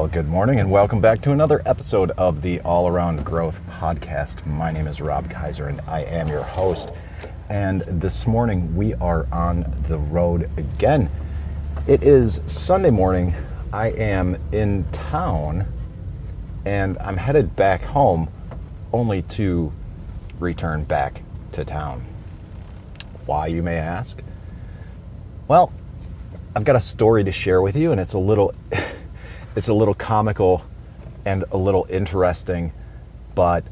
Well, good morning and welcome back to another episode of the All Around Growth Podcast. My name is Rob Kaiser and I am your host. And this morning we are on the road again. It is Sunday morning. I am in town and I'm headed back home only to return back to town. Why, you may ask? Well, I've got a story to share with you and it's a little comical and a little interesting, but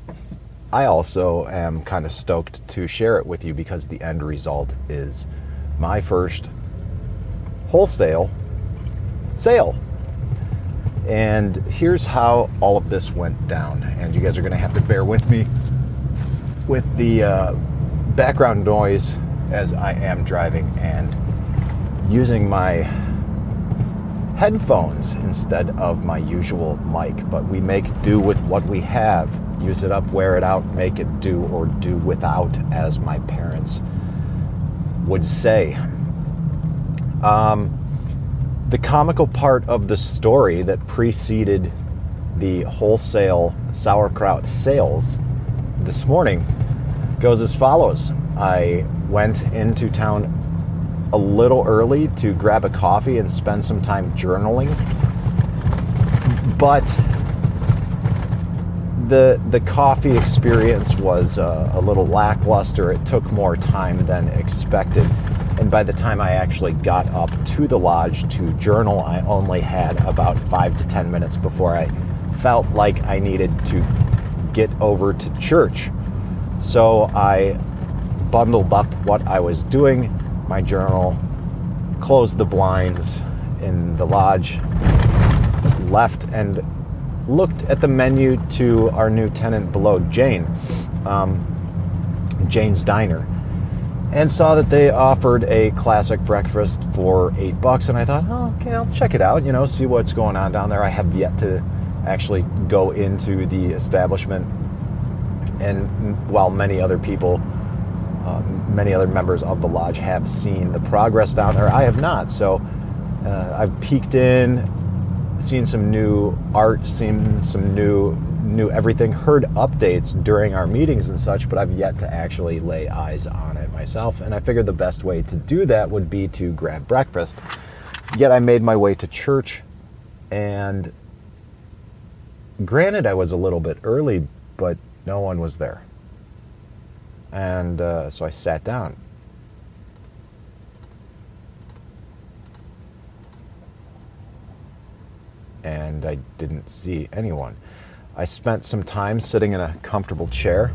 I also am kind of stoked to share it with you because the end result is my first wholesale sale. And here's how all of this went down. And you guys are going to have to bear with me with the background noise as I am driving and using my headphones instead of my usual mic, but we make do with what we have. Use it up, wear it out, make it do or do without, as my parents would say. The comical part of the story that preceded the wholesale sauerkraut sales this morning goes as follows. I went into town a little early to grab a coffee and spend some time journaling, but the coffee experience was a little lackluster. It took more time than expected, and by the time I actually got up to the lodge to journal, I only had about 5 to 10 minutes before I felt like I needed to get over to church. So I bundled up what I was doing, my journal, closed the blinds in the lodge, left and looked at the menu to our new tenant below, Jane's Diner, and saw that they offered a classic breakfast for $8, and I thought, oh, okay, I'll check it out, see what's going on down there. I have yet to actually go into the establishment, and while many other members of the lodge have seen the progress down there, I have not. So I've peeked in, seen some new art, seen some new everything, heard updates during our meetings and such, but I've yet to actually lay eyes on it myself. And I figured the best way to do that would be to grab breakfast. Yet I made my way to church, and granted I was a little bit early, but no one was there. And so I sat down. And I didn't see anyone. I spent some time sitting in a comfortable chair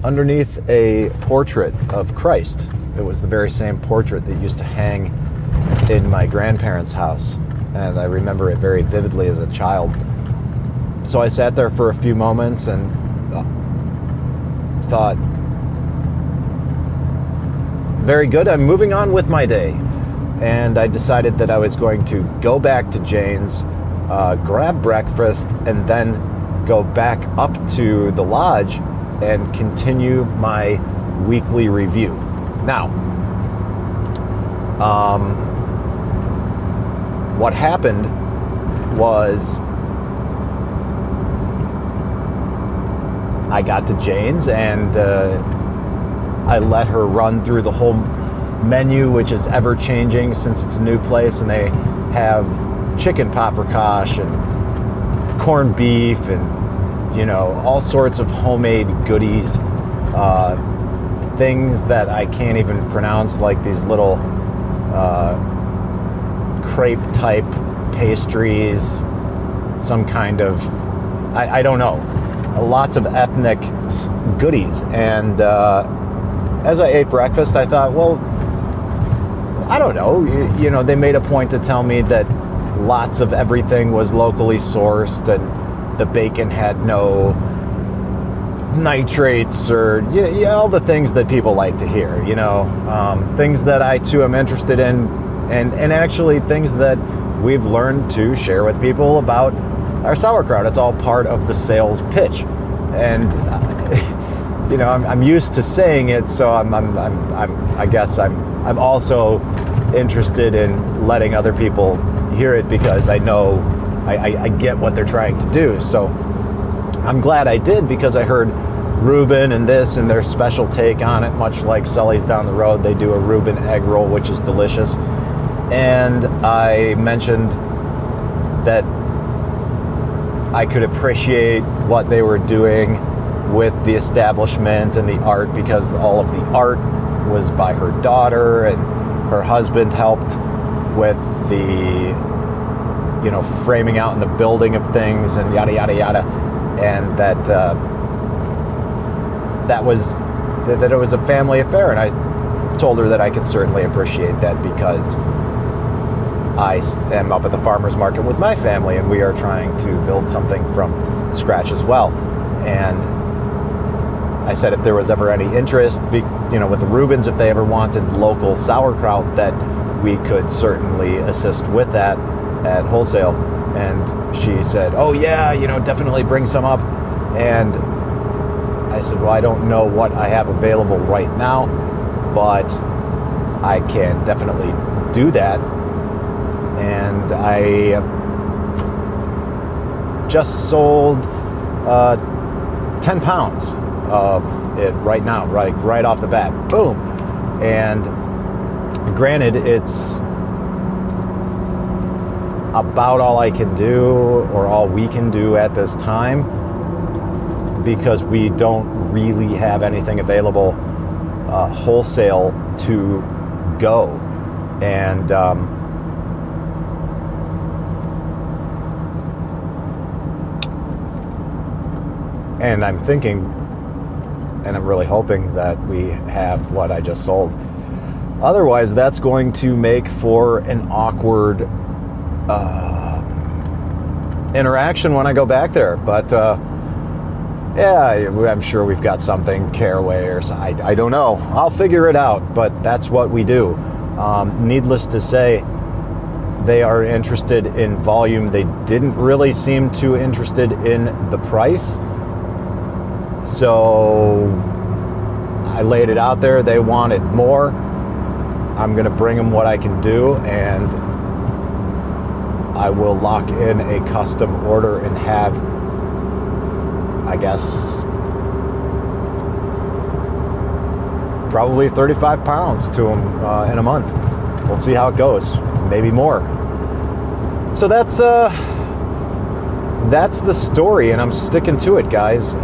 underneath a portrait of Christ. It was the very same portrait that used to hang in my grandparents' house, and I remember it very vividly as a child. So I sat there for a few moments and thought, very good, I'm moving on with my day. And I decided that I was going to go back to Jane's, grab breakfast, and then go back up to the lodge and continue my weekly review. Now, what happened was I got to Jane's and I let her run through the whole menu, which is ever changing since it's a new place, and they have chicken paprikash and corned beef and all sorts of homemade goodies, things that I can't even pronounce, like these little crepe type pastries, some kind of I don't know, lots of ethnic goodies. And as I ate breakfast, I thought, well, I don't know, they made a point to tell me that lots of everything was locally sourced and the bacon had no nitrates or all the things that people like to hear, things that I too am interested in, and actually things that we've learned to share with people about our sauerkraut. It's all part of the sales pitch. And I'm used to saying it, so I guess I'm also interested in letting other people hear it because I know I get what they're trying to do. So I'm glad I did, because I heard Reuben and this and their special take on it, much like Sully's down the road. They do a Reuben egg roll, which is delicious. And I mentioned that I could appreciate what they were doing with the establishment and the art, because all of the art was by her daughter, and her husband helped with the, framing out and the building of things and yada, yada, yada. And that it was a family affair. And I told her that I could certainly appreciate that, because I am up at the farmer's market with my family, and we are trying to build something from scratch as well. And I said if there was ever any interest, with the Reubens, if they ever wanted local sauerkraut, that we could certainly assist with that at wholesale. And she said, oh yeah, definitely bring some up. And I said, well, I don't know what I have available right now, but I can definitely do that. And I just sold 10 pounds of it right now, right off the bat. Boom. And granted, it's about all I can do, or all we can do at this time, because we don't really have anything available wholesale to go. And I'm thinking, and I'm really hoping that we have what I just sold. Otherwise, that's going to make for an awkward interaction when I go back there. But yeah, I'm sure we've got something, Caraway or something. I don't know. I'll figure it out, but that's what we do. Needless to say, they are interested in volume. They didn't really seem too interested in the price. So I laid it out there. They wanted more. I'm going to bring them what I can do, and I will lock in a custom order and have, I guess, probably 35 pounds to them in a month. We'll see how it goes. Maybe more. So that's the story, and I'm sticking to it, guys.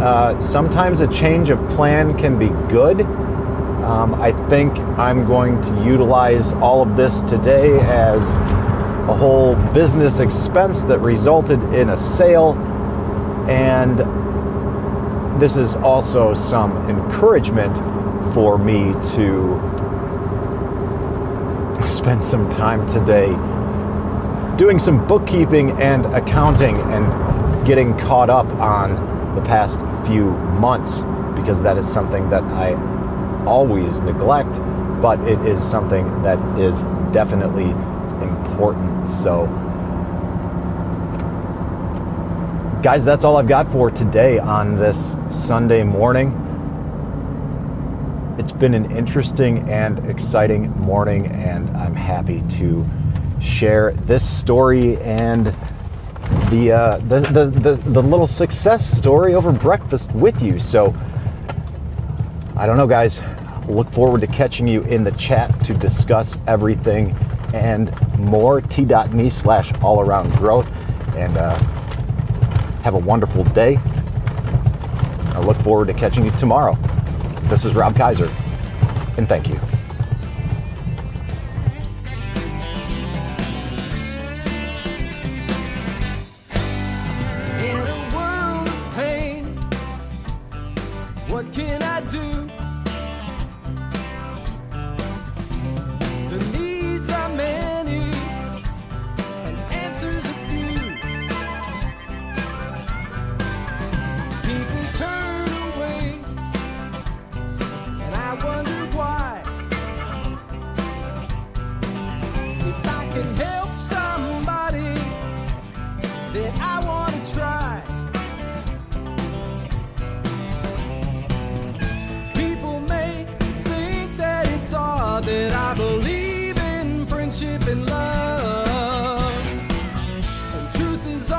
Sometimes a change of plan can be good. I think I'm going to utilize all of this today as a whole business expense that resulted in a sale. And this is also some encouragement for me to spend some time today doing some bookkeeping and accounting and getting caught up on the past few months, because that is something that I always neglect, but it is something that is definitely important. So guys, that's all I've got for today on this Sunday morning. It's been an interesting and exciting morning, and I'm happy to share this story and the little success story over breakfast with you. So I don't know, guys. Look forward to catching you in the chat to discuss everything and more. t.me/allaroundgrowth. And have a wonderful day. I look forward to catching you tomorrow. This is Rob Kaiser, and thank you. In a world of pain, what can I do? The needs are many and answers a few. People turn away, and I wonder why. If I can help somebody, then I want to try. People may think that it's odd that I believe in friendship and love, and truth is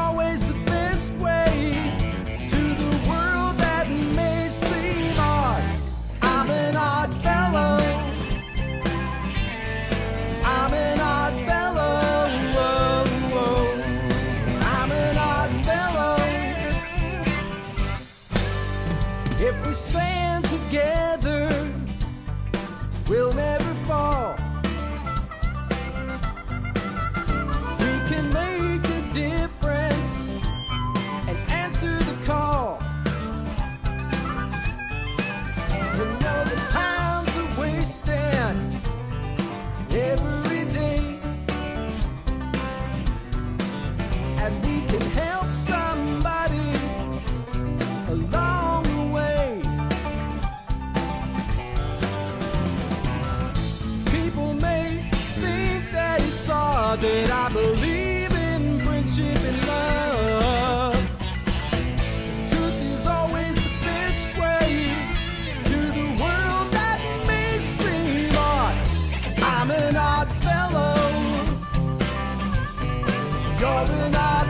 that I believe in friendship and love. Truth is always the best way to the world that may seem odd. I'm an odd fellow. You're an odd